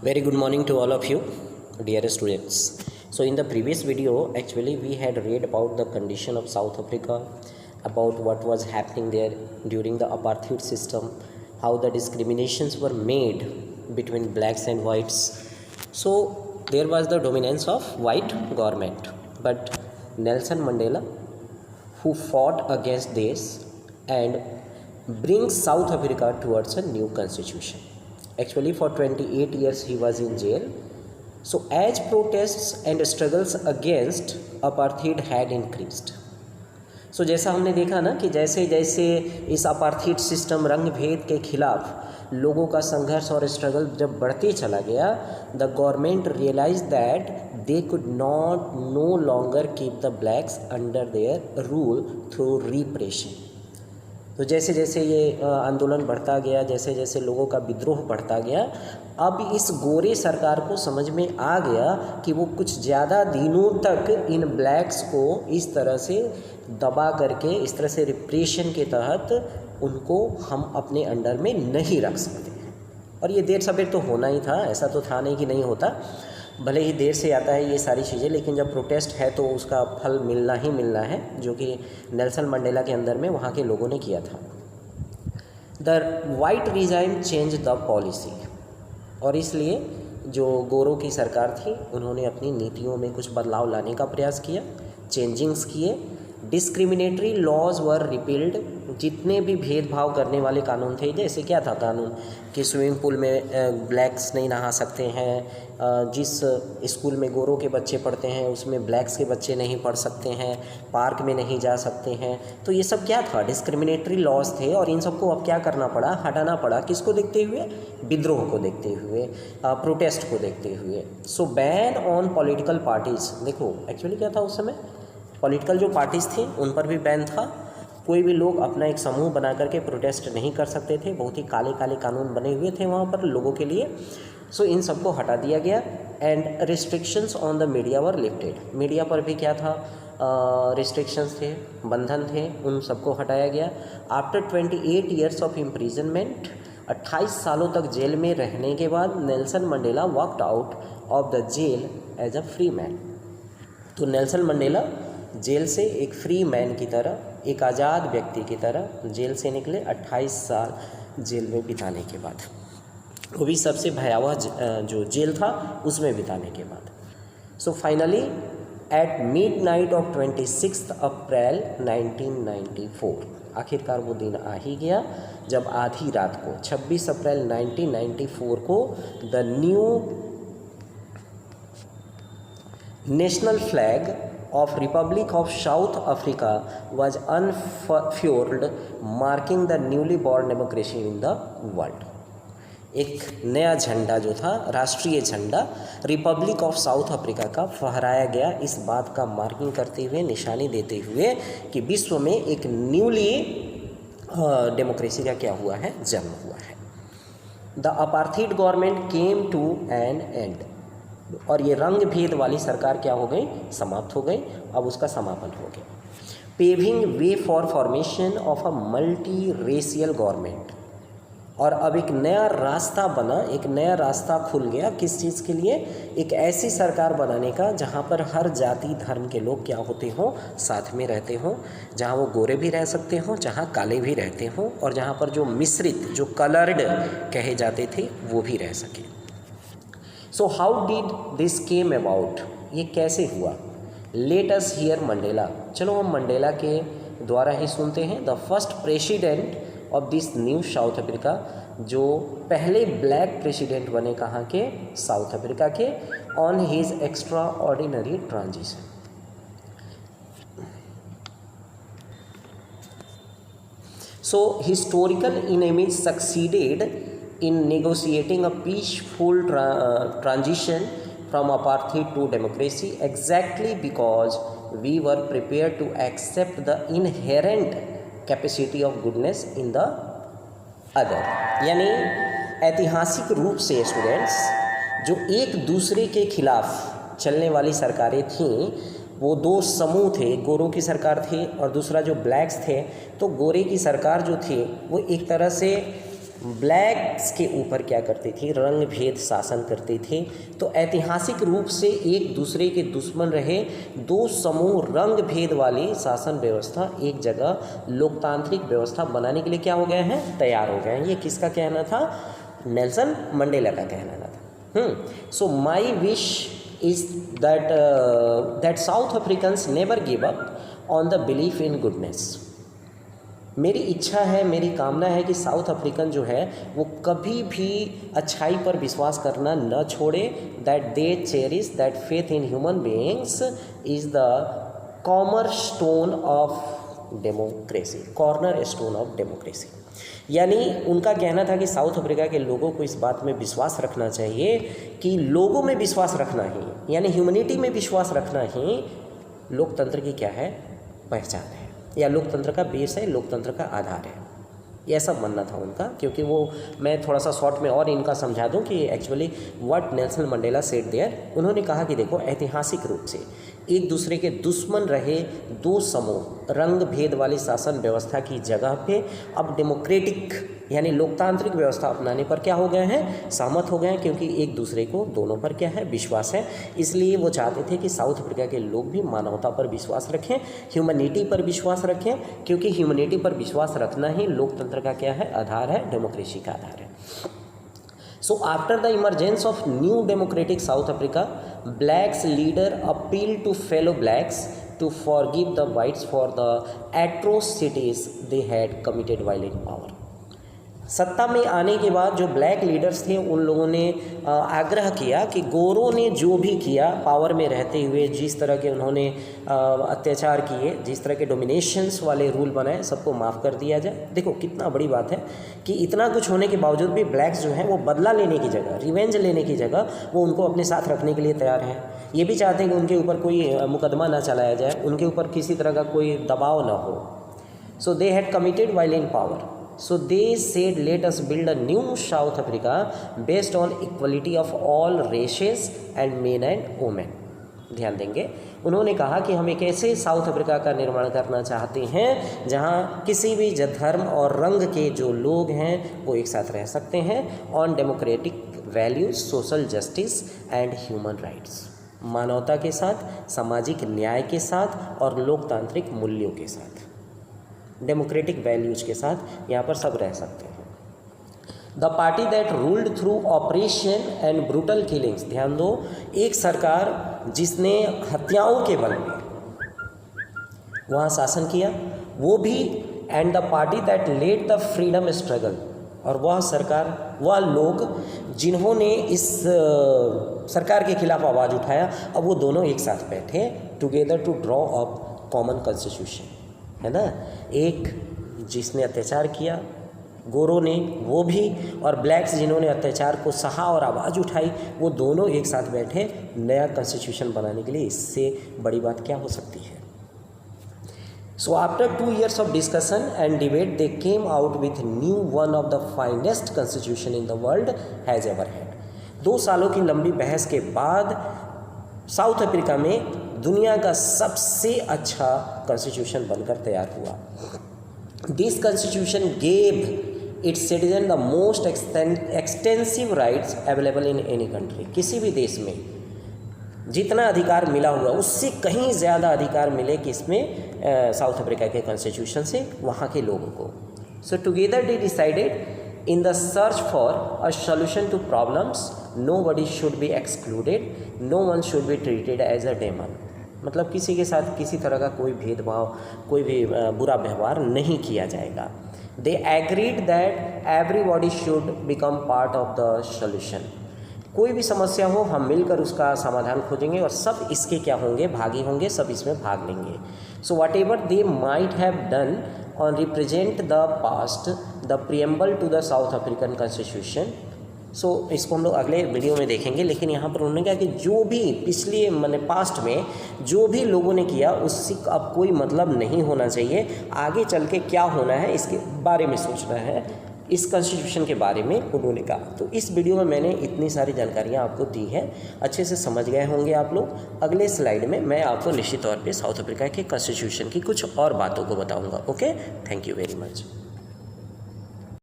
Very good morning to all of you, dear students. So in the previous video, actually we had read about the condition of South Africa, about what was happening there during the apartheid system, how the discriminations were made between blacks and whites. So there was the dominance of white government, but Nelson Mandela, who fought against this and brings South Africa towards a new constitution. Actually, for 28 years he was in jail. So, as protests and struggles against apartheid had increased. So, जैसा हमने देखा ना कि जैसे जैसे इस apartheid system रंग भेद के खिलाफ लोगों का संघर्ष और स्ट्रगल जब बढ़ते चला गया, the government realise that they could not no longer keep the blacks under their rule through repression. तो जैसे जैसे ये आंदोलन बढ़ता गया, जैसे जैसे लोगों का विद्रोह बढ़ता गया, अब इस गोरे सरकार को समझ में आ गया कि वो कुछ ज़्यादा दिनों तक इन ब्लैक्स को इस तरह से दबा करके, इस तरह से रिप्रेशन के तहत उनको हम अपने अंडर में नहीं रख सकते. और ये देर सवेर तो होना ही था, ऐसा तो था नहीं कि नहीं होता. भले ही देर से आता है ये सारी चीज़ें, लेकिन जब प्रोटेस्ट है तो उसका फल मिलना ही मिलना है, जो कि नेल्सन मंडेला के अंदर में वहाँ के लोगों ने किया था. The white regime change the policy, और इसलिए जो गोरों की सरकार थी उन्होंने अपनी नीतियों में कुछ बदलाव लाने का प्रयास किया, चेंजिंग्स किए. डिस्क्रिमिनेटरी लॉज वर रिपील्ड, जितने भी भेदभाव करने वाले कानून थे, जैसे क्या था कानून कि स्विमिंग पूल में ब्लैक्स नहीं नहा सकते हैं, जिस स्कूल में गोरों के बच्चे पढ़ते हैं उसमें ब्लैक्स के बच्चे नहीं पढ़ सकते हैं, पार्क में नहीं जा सकते हैं. तो ये सब क्या था, डिस्क्रिमिनेटरी लॉज थे. और इन सबको अब क्या करना पड़ा, हटाना पड़ा. किसको देखते हुए, विद्रोह को देखते हुए, प्रोटेस्ट को देखते हुए. सो बैन ऑन पॉलिटिकल पार्टीज़. देखो एक्चुअली क्या था उस समय, पॉलिटिकल जो पार्टीज़ थी उन पर भी बैन था. कोई भी लोग अपना एक समूह बना करके प्रोटेस्ट नहीं कर सकते थे. बहुत ही काले काले कानून बने हुए थे वहाँ पर लोगों के लिए. सो इन सबको हटा दिया गया. And restrictions on the media were lifted. Media पर भी क्या था, रिस्ट्रिक्शंस थे, बंधन थे, उन सबको हटाया गया. आफ्टर 28 ईयर्स ऑफ इम्प्रिजनमेंट, 28 सालों तक जेल में रहने के बाद Nelson Mandela walked out of the jail as a free man. तो नेल्सन मंडेला जेल से एक फ्री मैन की तरह, एक आज़ाद व्यक्ति की तरह जेल से निकले 28 साल जेल में बिताने के बाद, वो भी सबसे भयावह जो जेल था उसमें बिताने के बाद. So finally at midnight of 26 अप्रैल 1994, आखिरकार वो दिन आ ही गया जब आधी रात को 26 अप्रैल 1994 को the new national flag of Republic of South Africa was unfurled, marking the newly born democracy in the world. एक नया झंडा जो था, राष्ट्रीय झंडा रिपब्लिक ऑफ साउथ अफ्रीका का फहराया गया, इस बात का मार्किंग करते हुए, निशानी देते हुए कि विश्व में एक न्यूली डेमोक्रेसी का क्या हुआ है, जन्म हुआ है. The apartheid government came to an end, और ये रंग भेद वाली सरकार क्या हो गई, समाप्त हो गई. अब उसका समापन हो गया. Paving way for formation of a multi racial government, और अब एक नया रास्ता बना, एक नया रास्ता खुल गया. किस चीज़ के लिए, एक ऐसी सरकार बनाने का जहाँ पर हर जाति धर्म के लोग क्या होते हों, साथ में रहते हों, जहाँ वो गोरे भी रह सकते हों, जहाँ काले भी रहते हों, और जहाँ पर जो मिश्रित, जो कलर्ड कहे जाते थे वो भी रह सके. So how did this came about, ये कैसे हुआ. लेट अस हियर मंडेला, चलो हम मंडेला के द्वारा ही सुनते हैं. The first president of this new south Africa, जो पहले ब्लैक प्रेसिडेंट बने कहाँ के, साउथ अफ्रीका के, on his extra ordinary transition. So historical enemies succeeded in negotiating a peaceful transition from apartheid to democracy, exactly because we were prepared to accept the inherent capacity of goodness in the other. यानी ऐतिहासिक रूप से students, जो एक दूसरे के खिलाफ चलने वाली सरकारें थीं, वो दो समूह थे, गोरों की सरकार थी और दूसरा जो ब्लैक्स थे. तो गोरे की सरकार जो थी वो एक तरह से ब्लैक्स के ऊपर क्या करती थी, रंग भेद शासन करते थे। तो ऐतिहासिक रूप से एक दूसरे के दुश्मन रहे दो समूह रंग भेद वाली शासन व्यवस्था एक जगह लोकतांत्रिक व्यवस्था बनाने के लिए क्या हो गए हैं, तैयार हो गए हैं। ये किसका कहना था, नेल्सन मंडेला का कहना था। So my wish is that South Africans never give up on the belief in goodness. मेरी इच्छा है, मेरी कामना है कि साउथ अफ्रीकन जो है वो कभी भी अच्छाई पर विश्वास करना न छोड़े। That they cherish that faith in human beings is the corner stone of democracy, corner stone of democracy. यानी उनका कहना था कि साउथ अफ्रीका के लोगों को इस बात में विश्वास रखना चाहिए कि लोगों में विश्वास रखना ही, यानी ह्यूमैनिटी में विश्वास रखना ही लोकतंत्र की क्या है, पहचान है, या लोकतंत्र का बेस है, लोकतंत्र का आधार है। यह सब मानना था उनका। क्योंकि वो मैं थोड़ा सा शॉर्ट में और इनका समझा दूं कि actually what Nelson Mandela said there. उन्होंने कहा कि देखो, ऐतिहासिक रूप से एक दूसरे के दुश्मन रहे दो समूह रंग भेद वाली शासन व्यवस्था की जगह पे अब डेमोक्रेटिक यानी लोकतांत्रिक व्यवस्था अपनाने पर क्या हो गए हैं, सहमत हो गए हैं। क्योंकि एक दूसरे को दोनों पर क्या है, विश्वास है। इसलिए वो चाहते थे कि साउथ अफ्रीका के लोग भी मानवता पर विश्वास रखें, ह्यूमैनिटी पर विश्वास रखें, क्योंकि ह्यूमैनिटी पर विश्वास रखना ही लोकतंत्र का क्या है, आधार है, डेमोक्रेसी का आधार है। So after the emergence of new democratic South Africa, blacks leader appealed to fellow blacks to forgive the whites for the atrocities they had committed while in power. सत्ता में आने के बाद जो ब्लैक लीडर्स थे उन लोगों ने आग्रह किया कि गोरों ने जो भी किया पावर में रहते हुए, जिस तरह के उन्होंने अत्याचार किए, जिस तरह के डोमिनेशंस वाले रूल बनाए, सबको माफ़ कर दिया जाए। देखो कितना बड़ी बात है कि इतना कुछ होने के बावजूद भी ब्लैक्स जो हैं वो बदला लेने की जगह, रिवेंज लेने की जगह वो उनको अपने साथ रखने के लिए तैयार हैं। ये भी चाहते हैं कि उनके ऊपर कोई मुकदमा ना चलाया जाए, उनके ऊपर किसी तरह का कोई दबाव ना हो। So they had committed while in power. So they said, let us build a new South Africa based on equality of all races and men and women. ध्यान देंगे, उन्होंने कहा कि हम एक ऐसे साउथ अफ्रीका का निर्माण करना चाहते हैं जहां किसी भी धर्म और रंग के जो लोग हैं वो एक साथ रह सकते हैं, on democratic values, social justice and human rights, मानवता के साथ, सामाजिक न्याय के साथ और लोकतांत्रिक मूल्यों के साथ, डेमोक्रेटिक वैल्यूज़ के साथ यहाँ पर सब रह सकते हैं। The party that ruled through operation and brutal killings, ध्यान दो, एक सरकार जिसने हत्याओं के बल पे वहाँ शासन किया, वो भी, and the party that led the freedom struggle, और वह सरकार, वह लोग जिन्होंने इस सरकार के खिलाफ आवाज़ उठाया, अब वो दोनों एक साथ बैठे together to draw up common constitution, है ना। एक जिसने अत्याचार किया गोरों ने, वो भी, और ब्लैक्स जिन्होंने अत्याचार को सहा और आवाज़ उठाई, वो दोनों एक साथ बैठे नया कॉन्स्टिट्यूशन बनाने के लिए। इससे बड़ी बात क्या हो सकती है। So after 2 years of discussion and debate they came out with new one of the finest constitution in the world has ever had. 2 सालों की लंबी बहस के बाद साउथ अफ्रीका में दुनिया का सबसे अच्छा कॉन्स्टिट्यूशन बनकर तैयार हुआ। This constitution gave it's citizen the most extensive rights available in any country. किसी भी देश में जितना अधिकार मिला हुआ उससे कहीं ज़्यादा अधिकार मिले किसमें, साउथ अफ्रीका के कॉन्स्टिट्यूशन से वहाँ के लोगों को। सो together they decided in the search for a solution to problems, nobody should be excluded, no one should be treated as a demon. मतलब किसी के साथ किसी तरह का कोई भेदभाव, कोई भी बुरा व्यवहार नहीं किया जाएगा। They agreed that everybody should become part of the solution. कोई भी समस्या हो हम मिलकर उसका समाधान खोजेंगे और सब इसके क्या होंगे, भागी होंगे, सब इसमें भाग लेंगे। So whatever they might have done on represent the past, the preamble to the South African Constitution. So इसको हम लोग अगले वीडियो में देखेंगे। लेकिन यहाँ पर उन्होंने कहा कि जो भी पिछले मैंने पास्ट में जो भी लोगों ने किया उससे अब कोई मतलब नहीं होना चाहिए, आगे चल के क्या होना है इसके बारे में सोचना है, इस कॉन्स्टिट्यूशन के बारे में उन्होंने कहा। तो इस वीडियो में मैंने इतनी सारी जानकारियाँ आपको दी है, अच्छे से समझ गए होंगे आप लोग। अगले स्लाइड में मैं आपको निश्चित तौर पे साउथ अफ्रीका के कॉन्स्टिट्यूशन की कुछ और बातों को बताऊँगा। Okay, thank you very much.